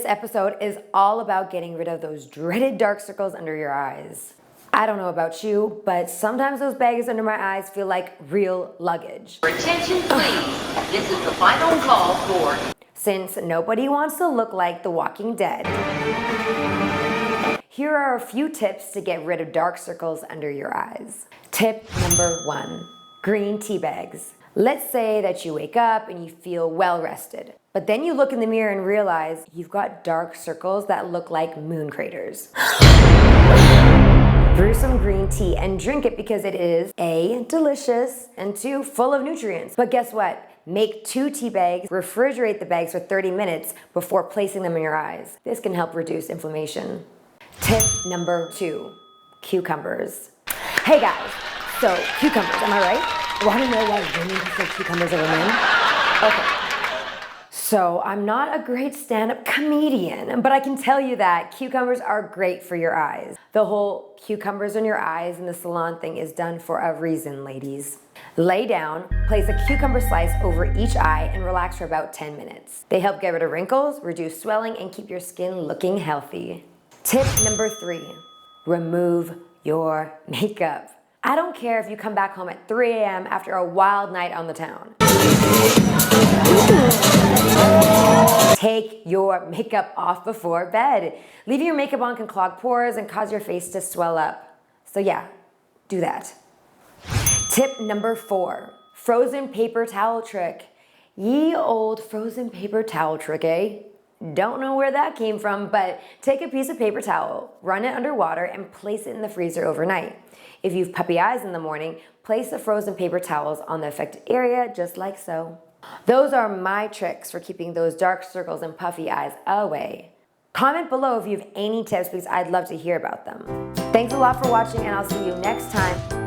episode is all about getting rid of those dreaded dark circles under your eyes. I don't know about you, but sometimes those bags under my eyes feel like real luggage. Attention please, this is the final call for... Since nobody wants to look like The Walking Dead. Here are a few tips to get rid of dark circles under your eyes. Tip number 1, green tea bags. Let's say that you wake up and you feel well rested, but then you look in the mirror and realize you've got dark circles that look like moon craters. Brew some green tea and drink it because it is A, delicious, and 2, full of nutrients. But guess what? Make 2 tea bags, refrigerate the bags for 30 minutes before placing them in your eyes. This can help reduce inflammation. Tip number 2, cucumbers. Hey guys, so cucumbers, am I right? Want to know why women prefer cucumbers over men? Okay. So I'm not a great stand-up comedian, but I can tell you that cucumbers are great for your eyes. The whole cucumbers in your eyes in the salon thing is done for a reason, ladies. Lay down, place a cucumber slice over each eye, and relax for about 10 minutes. They help get rid of wrinkles, reduce swelling, and keep your skin looking healthy. Tip number 3, remove your makeup. I don't care if you come back home at 3 a.m. after a wild night on the town. Take your makeup off before bed. Leaving your makeup on can clog pores and cause your face to swell up. So yeah, do that. Tip number 4, frozen paper towel trick. Ye old frozen paper towel trick, eh? Don't know where that came from, but take a piece of paper towel, run it under water, and place it in the freezer overnight. If you have puppy eyes in the morning, place the frozen paper towels on the affected area just like so. Those are my tricks for keeping those dark circles and puffy eyes away. Comment below if you have any tips because I'd love to hear about them. Thanks a lot for watching and I'll see you next time.